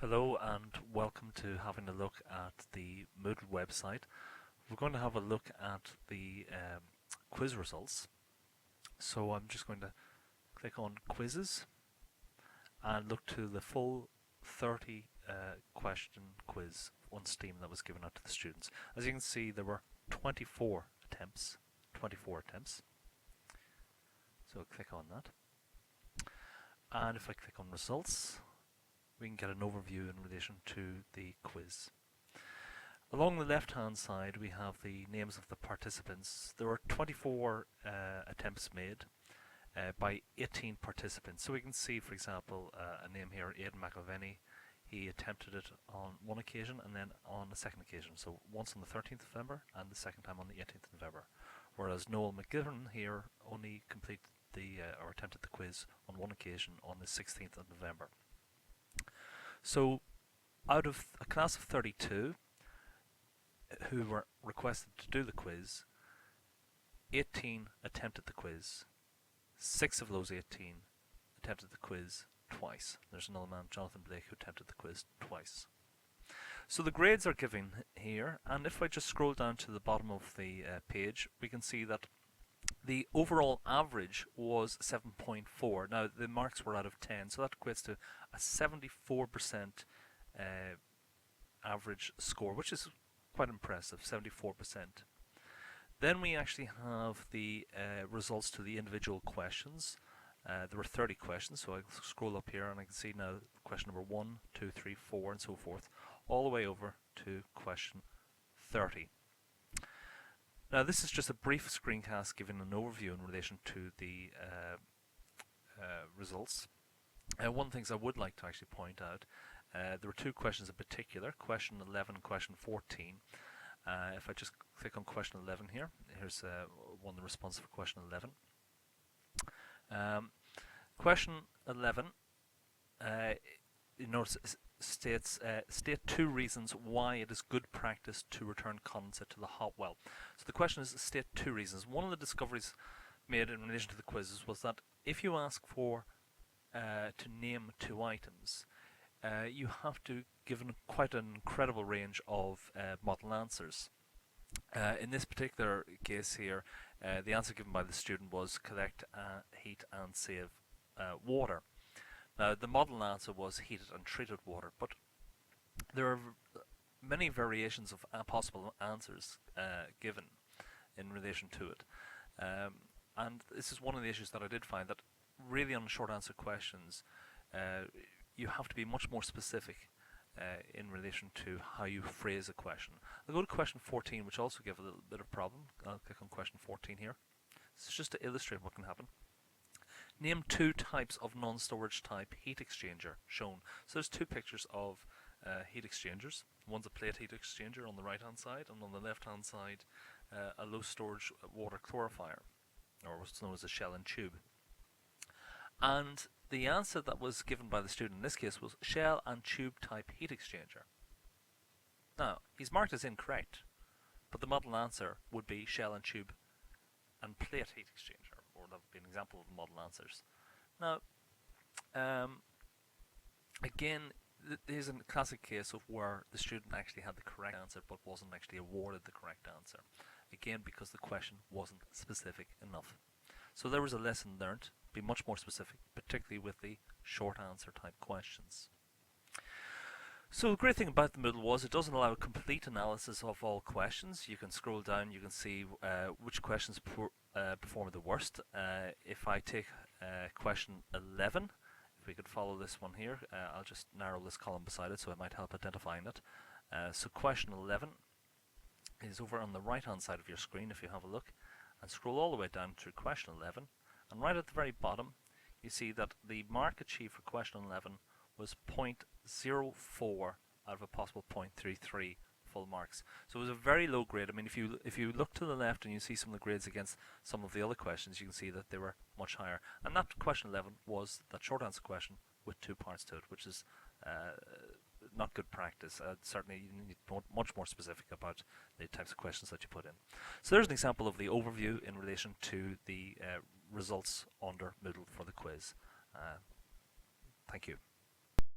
Hello and welcome to having a look at the Moodle website. We're going to have a look at the quiz results. So I'm just going to click on quizzes and look to the full 30 question quiz on Steam that was given out to the students. As you can see, there were 24 attempts. So click on that. And if I click on results, we can get an overview in relation to the quiz. Along the left hand side we have the names of the participants. There were 24 attempts made by 18 participants. So we can see, for example, a name here, Aidan McIlvenny. He attempted it on one occasion and then on a second occasion. So once on the 13th of November and the second time on the 18th of November. Whereas Noel McGivern here only completed or attempted the quiz on one occasion on the 16th of November. So out of a class of 32 who were requested to do the quiz, 18 attempted the quiz. 6 of those 18 attempted the quiz twice. There's another man, Jonathan Blake, who attempted the quiz twice. So the grades are given here, and if I just scroll down to the bottom of the page, we can see that the overall average was 7.4. Now the marks were out of 10, so that equates to a 74% average score, which is quite impressive, 74%. Then we actually have the results to the individual questions. There were 30 questions, so I scroll up here and I can see now question number 1, 2, 3, 4 and so forth, all the way over to question 30. Now this is just a brief screencast giving an overview in relation to the results. One of the things I would like to actually point out, there were 2 questions in particular, question 11 and question 14. If I just click on question 11 here, here's one of the responses for question 11. Question 11, you notice states state 2 reasons why it is good practice to return condensate to the hot well. So the question is state 2 reasons. One of the discoveries made in relation to the quizzes was that if you ask for to name 2 items, you have to give quite an incredible range of model answers. In this particular case here, the answer given by the student was collect, heat and save water. Now the model answer was heated and treated water, but there are many variations of possible answers given in relation to it. And this is one of the issues that I did find, that really on short answer questions you have to be much more specific in relation to how you phrase a question. I'll go to question 14, which also gave a little bit of problem. I'll click on question 14 here. This is just to illustrate what can happen. Name 2 types of non-storage type heat exchanger shown. So there's 2 pictures of heat exchangers. One's a plate heat exchanger on the right hand side, and on the left hand side a low storage water clarifier, or what's known as a shell and tube. And the answer that was given by the student in this case was shell and tube type heat exchanger. Now he's marked as incorrect, but the model answer would be shell and tube and plate heat exchanger, or that would be an example of the model answers. Now again, here's a classic case of where the student actually had the correct answer but wasn't actually awarded the correct answer, again because the question wasn't specific enough. So there was a lesson learnt: be much more specific, particularly with the short answer type questions. So the great thing about the Moodle was it doesn't allow a complete analysis of all questions. You can scroll down, you can see which questions perform the worst. If I take question 11, if we could follow this one here, I'll just narrow this column beside it so it might help identifying it. So question 11 is over on the right hand side of your screen. If you have a look and scroll all the way down to question 11, and right at the very bottom you see that the mark achieved for question 11 was 0.04 out of a possible 0.33 full marks. So it was a very low grade. I mean, if you look to the left and you see some of the grades against some of the other questions, you can see that they were much higher. And that question 11 was that short answer question with 2 parts to it, which is not good practice. Certainly you need much more specific about the types of questions that you put in. So there's an example of the overview in relation to the results under Moodle for the quiz. Thank you.